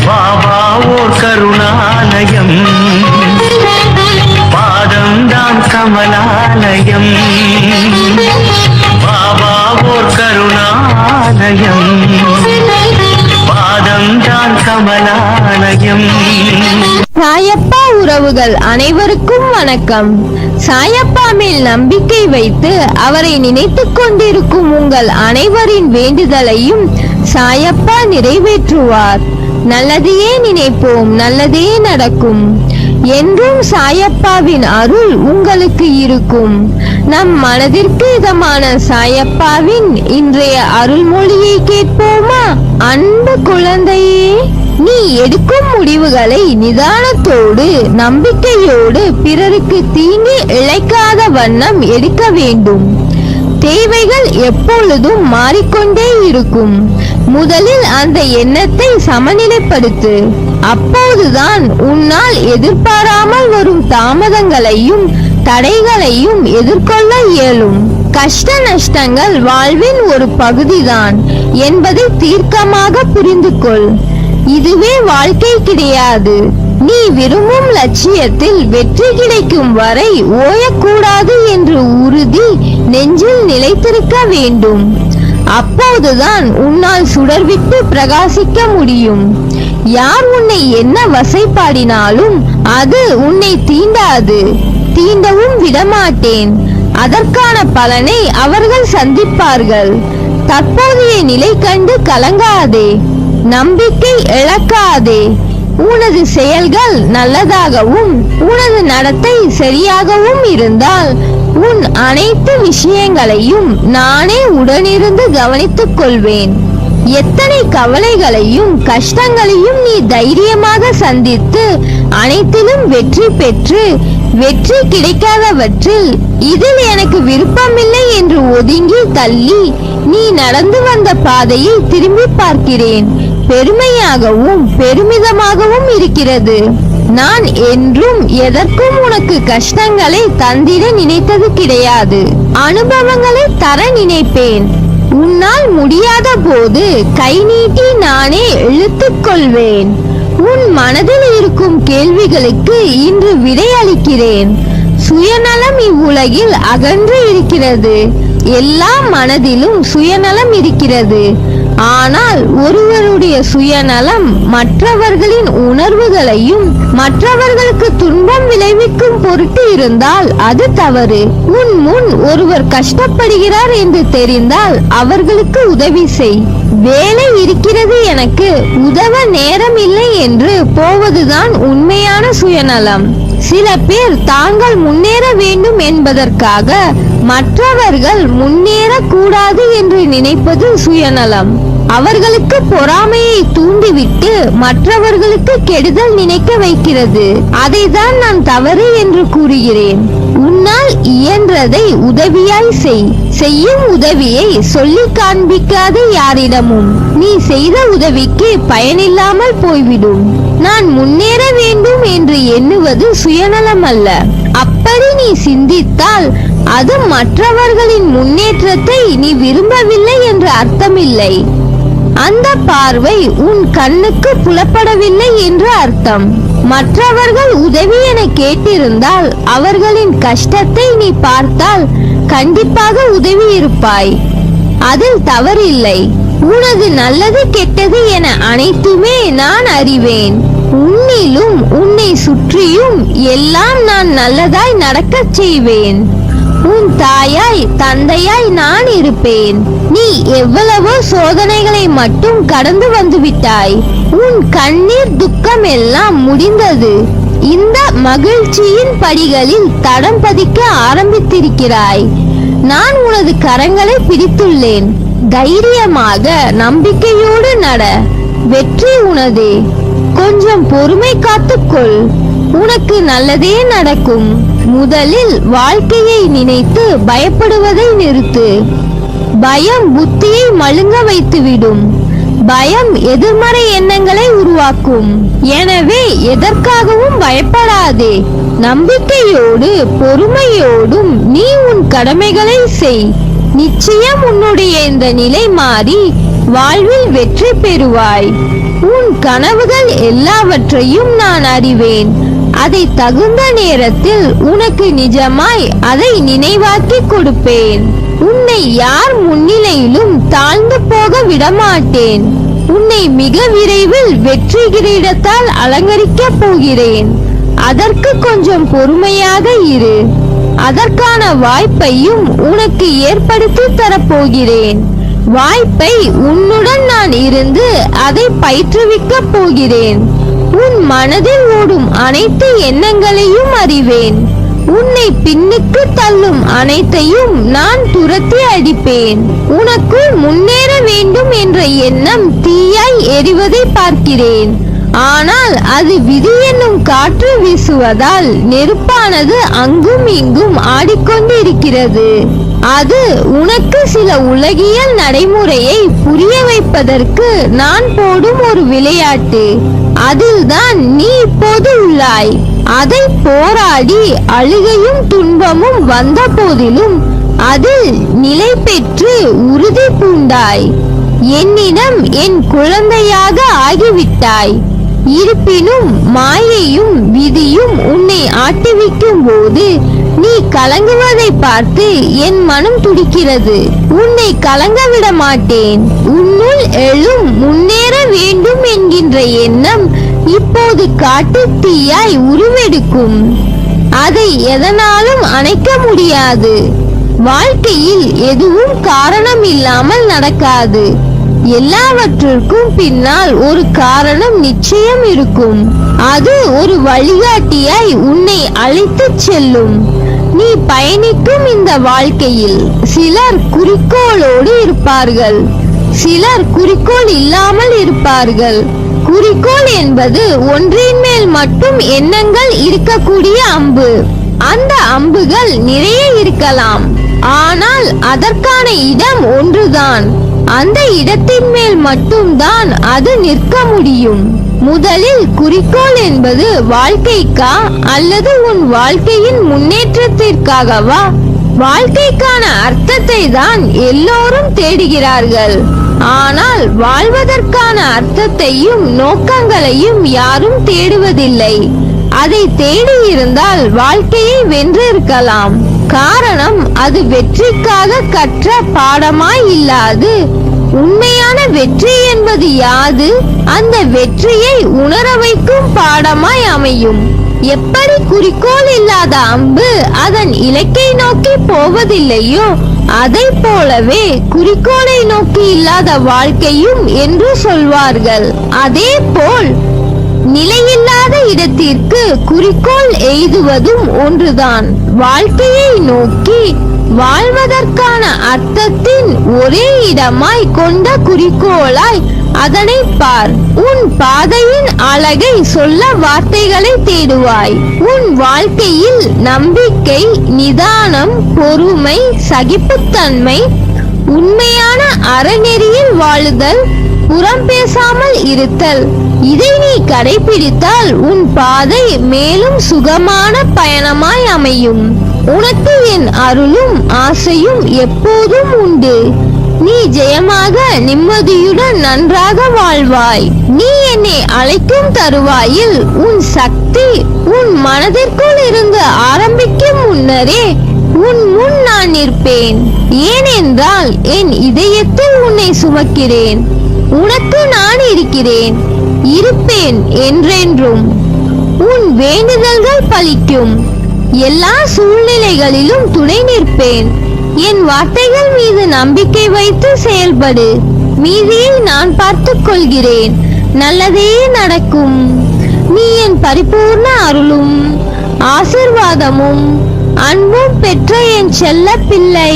பாபா ஓர் கருணாலயம், பாதம்தான் கமலாலயம். பாபா ஓர் கருணாலயம், பாதம்தான் கமலாலயம். சாயப்பா உறவுகள் அனைவருக்கும் வணக்கம். சாயப்பா மேல் நம்பிக்கை வைத்து அவரை நினைத்துக் கொண்டிருக்கும் உங்கள் அனைவரின் வேண்டுதலையும் சாயப்பா நிறைவேற்றுவார். நல்லதையே நினைப்போம், நல்லதே நடக்கும். என்றும் சாயப்பாவின் அருள் உங்களுக்கு இருக்கும். நம் மனதிற்கு இதமான சாயப்பாவின் இன்றைய அருள்மொழியை கேட்போமா? அன்பு குழந்தையே, நீ எடுக்கும் முடிவுகளை நிதானத்தோடு நம்பிக்கையோடு பிறருக்கு தீங்கு இழைக்காத வண்ணம் எடுக்க வேண்டும். தேவைகள் எப்பொழுதும் மாறிக்கொண்டே இருக்கும். முதலில் அந்த எண்ணத்தை சமநிலைப்படுத்து. அப்போதுதான் உன்னால் எதிர்பாராமல் வரும் தாமதங்களையும் தடைகளையும் எதிர்கொள்ள இயலும். கஷ்ட நஷ்டங்கள் வாழ்வின் ஒரு பகுதிதான் என்பதை தீர்க்கமாக புரிந்து கொள். இதுவே வாழ்க்கை கிடையாது. நீ விரும்பும் லட்சியத்தில் வெற்றி கிடைக்கும் வரை ஓயக்கூடாது என்ற உறுதி நெஞ்சில் நிலைத்திருக்க வேண்டும். அப்போதுதான் உன்னால் சுடர்விட்டு பிரகாசிக்க முடியும். யார் உன்னை என்ன வசைப்பாடினாலும் அது உன்னை தீண்டாது, தீண்டவும் விடமாட்டேன். அதற்கான பலனை அவர்கள் சந்திப்பார்கள். தற்போதைய நிலை கண்டு கலங்காதே, நம்பிக்கை இழக்காதே. உனது செயல்கள் நல்லதாகவும் உனது நடத்தை சரியாகவும் இருந்தால் உன் அனைத்து விஷயங்களையும் நானே உடனிருந்து கவனித்துக் கொள்வேன். எத்தனை கவலைகளையும் கஷ்டங்களையும் நீ தைரியமாக சந்தித்து அனைத்திலும் வெற்றி பெற்று வெற்றி கிடைக்காதவற்றில் இதில் எனக்கு விருப்பமில்லை என்று ஒதுங்கி தள்ளி நீ நடந்து வந்த பாதையை திரும்பி பார்க்கிறேன். பெருமையாகவும் பெருமிதமாகவும் இருக்கிறது. நான் என்றும் எதற்கும் உனக்கு கஷ்டங்களை தந்திட நினைத்தது கிடையாது. அனுபவங்களை தர நினைப்பேன். உன்னால் முடியாத போது கை நீட்டி நானே இழுத்துக் கொள்வேன். உன் மனதில் இருக்கும் கேள்விகளுக்கு இன்று விடை அளிக்கிறேன். சுயநலம் இவ்வுலகில் அகன்று இருக்கிறது. எல்லா மனதிலும் சுயநலம் இருக்கிறது. ஆனால் ஒருவருடைய சுயநலம் மற்றவர்களின் உணர்வுகளையும் மற்றவர்களுக்கு துன்பம் விளைவிக்கும் பொருட்டு இருந்தால் அது தவறு. உன் முன் ஒருவர் கஷ்டப்படுகிறார் என்று தெரிந்தால் அவர்களுக்கு உதவி செய். வேலை இருக்கிறது, எனக்கு உதவ நேரம் இல்லை என்று போவதுதான் உண்மையான சுயநலம். சில பேர் தாங்கள் முன்னேற வேண்டும் என்பதற்காக மற்றவர்கள் முன்னேறக்கூடாது என்று நினைப்பது சுயநலம். அவர்களுக்கு பொறாமையை தூண்டிவிட்டு மற்றவர்களுக்கு கெடுதல் நினைக்க வைக்கிறது. அதைதான் நான் தவறு என்று கூறுகிறேன். உன்னால் இயன்றதை உதவியாய் செய். செய்யும் உதவியை சொல்லி காண்பிக்காத யாரிடமும். நீ செய்த உதவிக்கு பயனில்லாமல் போய்விடும். நான் முன்னேற வேண்டும் என்று எண்ணுவது சுயநலம் அல்ல. அப்படி நீ சிந்தித்தால் அது மற்றவர்களின் முன்னேற்றத்தை நீ விரும்பவில்லை என்று அர்த்தமில்லை. அந்த பார்வை உன் கண்ணுக்கு புலப்படவில்லை என்று அர்த்தம். மற்றவர்கள் உதவி என கேட்டிருந்தால் அவர்களின் கஷ்டத்தை நீ பார்த்தால் கண்டிப்பாக உதவி இருப்பாய். அதில் தவறில்லை. உனது நல்லது கெட்டது என அனைத்துமே நான் அறிவேன். உன்னிலும் உன்னை சுற்றியும் எல்லாம் நான் நல்லதாய் நடக்கச் செய்வேன். உன் தாயாய் தந்தையாய் நான் இருப்பேன். நீ எவ்வளவோ சோதனைகளை மட்டும் கடந்து வந்து விட்டாய். உன் கண்ணீர் துக்கம் எல்லாம் முடிந்தது. இந்த மகிழ்ச்சியின் படிகளில் தடம் பதிக்க ஆரம்பித்திருக்கிறாய். நான் உனது கரங்களை பிடித்துள்ளேன். தைரியமாக நம்பிக்கையோடு நட. வெற்றி உனதே. கொஞ்சம் பொறுமை காத்துக்கொள். உனக்கு நல்லதே நடக்கும். முதலில் வாழ்க்கையை நினைத்து பயப்படுவதை நிறுத்து. பயம் புத்தியை மழுங்க வைத்துவிடும். பயம் எதிர்மறை எண்ணங்களை உருவாக்கும். எனவே எதற்காகவும் பயப்படாதே. நம்பிக்கையோடு பொறுமையோடும் நீ உன் கடமைகளை செய். நிச்சயம் உன்னுடைய இந்த நிலை மாறி வாழ்வில் வெற்றி பெறுவாய். உன் கனவுகள் எல்லாவற்றையும் நான் அறிவேன். அதை தகுந்த நேரத்தில் உனக்கு நிஜமாய் அதை நினைவாக்கி கொடுப்பேன். உன்னை யார் முன்னிலையிலும் தாழ்ந்து போக விடமாட்டேன். உன்னை மிக விரைவில் வெற்றி கிரீடத்தால் அலங்கரிக்கப் போகிறேன். அதற்கு கொஞ்சம் பொறுமையாக இரு. அதற்கான வாய்ப்பையும் உனக்கு ஏற்படுத்தி தரப்போகிறேன். வாய்ப்பை உன்னுடன் நான் இருந்து அதை பயிற்றுவிக்கப் போகிறேன். உன் மனதில் ஓடும் அனைத்து எண்ணங்களையும் அறிவேன். உன்னை பின்னுக்கு தள்ளும் அனைத்தையும் நான் துரத்தி அடிப்பேன். உனக்குள் முன்னேற வேண்டும் என்ற எண்ணம் தீயாய் எரிவதை பார்க்கிறேன். ஆனால் அது விதி என்னும் காற்று வீசுவதால் நெருப்பானது அங்கும் இங்கும் ஆடிக்கொண்டிருக்கிறது. அது உனக்கு சில உலகியல் நடைமுறையை புரிய வைப்பதற்கு நான் போடும் ஒரு விளையாட்டு. அதில்தான் நீ இப்போது உள்ளாய். அதை போராடி அழுகையும் துன்பமும் வந்த போதிலும் அதில் நிலை பெற்று உறுதி பூண்டாய். என்னிடம் என் குழந்தையாக ஆகிவிட்டாய். இருப்பினும் மாயையும் விதியும் உன்னை ஆட்டிவிக்கும் போது நீ கலங்குவதை பார்த்து என் மனம் துடிக்கிறது. உன்னை கலங்க விட மாட்டேன். உன்னுள் எழும் முன்னேற வேண்டும் என்கின்ற எண்ணம் இப்போது காட்டு தீயாய் உருவெடுக்கும். அதை எதனாலும் அணைக்க முடியாது. வாழ்க்கையில் எதுவும் காரணம் இல்லாமல் நடக்காது. எல்லாவற்றிற்கும் பின்னால் ஒரு காரணம் நிச்சயம் இருக்கும். அது ஒரு வழிகாட்டியாய் உன்னை அழைத்துச் செல்லும். நீ பயணிக்கும் இந்த வாழ்க்கையில் சிலர் குறிக்கோளோடு இருப்பார்கள், சிலர் குறிக்கோள் இல்லாமல் இருப்பார்கள். குறிக்கோள் என்பது ஒன்றின் மேல் மட்டும் எண்ணங்கள் இருக்கக்கூடிய அம்பு. அந்த அம்புகள் நிறைய இருக்கலாம், ஆனால் அதற்கான இடம் ஒன்றுதான். அந்த இடத்தின் மேல் மட்டும்தான் அது நிற்க முடியும். முதலில் குறிக்கோள் என்பது வாழ்க்கைக்கா அல்லது உன் வாழ்க்கையின் முன்னேற்றத்திற்காகவா? வாழ்க்கைக்கான அர்த்தத்தை தான் எல்லோரும் தேடுகிறார்கள். ஆனால் வாழ்வதற்கான அர்த்தத்தையும் நோக்கங்களையும் யாரும் தேடுவதில்லை. அதை தேடி இருந்தால் வாழ்க்கையை வென்றிருக்கலாம். காரணம், அது வெற்றிக்காக கற்ற பாடமாய் இல்லாது. உண்மையான வெற்றி என்பது யாது? அந்த வெற்றியை உணர வைக்கும் பாடமாய் அமையும். எப்படி குறிக்கோள் இல்லாத அம்பு அதன் இலக்கை நோக்கி போவதில்லையோ, அதை போலவே குறிக்கோளை நோக்கி இல்லாத வாழ்க்கையும் என்று சொல்வார்கள். அதே போல் நிலையில்லாத இடத்திற்கு குறிக்கோள் எய்துவதும் ஒன்றுதான். வாழ்க்கையை நோக்கி வாழ்வதற்கான அர்த்தத்தின் ஒரே இடமாய் கொண்ட குறிக்கோளாய் அதனை பார். உன் பாதையின் அழகை சொல்ல வார்த்தைகளை தேடுவாய். உன் வாழ்க்கையில் நம்பிக்கை, நிதானம், பொறுமை, சகிப்புத்தன்மை, உண்மையான அறநெறியில் வாழுதல், புறம் பேசாமல் இருத்தல், இதை நீ கடைபிடித்தால் உன் பாதை மேலும் சுகமான பயணமாய் அமையும். உனக்கு என் அருளும் ஆசையும் எப்போதும் உண்டு. நீ ஜெயமாக நிம்மதியுடன் நன்றாக வாழ்வாய். நீ என்னை அழைக்கும் தருவாயில் உன் சக்தி உன் மனதிற்குள் இருந்து ஆரம்பிக்கும் முன்னரே உன் முன் நான் நிற்பேன். ஏனென்றால் என் இதயத்தில் உன்னை சுமக்கிறேன். உனக்கு நான் இருக்கிறேன், இருப்பேன் என்றென்றும். உன் வேண்டுதல்கள் பலிக்கும். எல்லா சூழ்நிலைகளிலும் துணை நிற்பேன். என் வார்த்தைகள் மீது நம்பிக்கை வைத்து செயல்படு. மீதியை நான் பார்த்துக் கொள்கிறேன். நல்லதே நடக்கும். நீ என் பரிபூர்ண அருளும் ஆசிர்வாதமும் அன்பும் பெற்ற என் செல்ல பிள்ளை.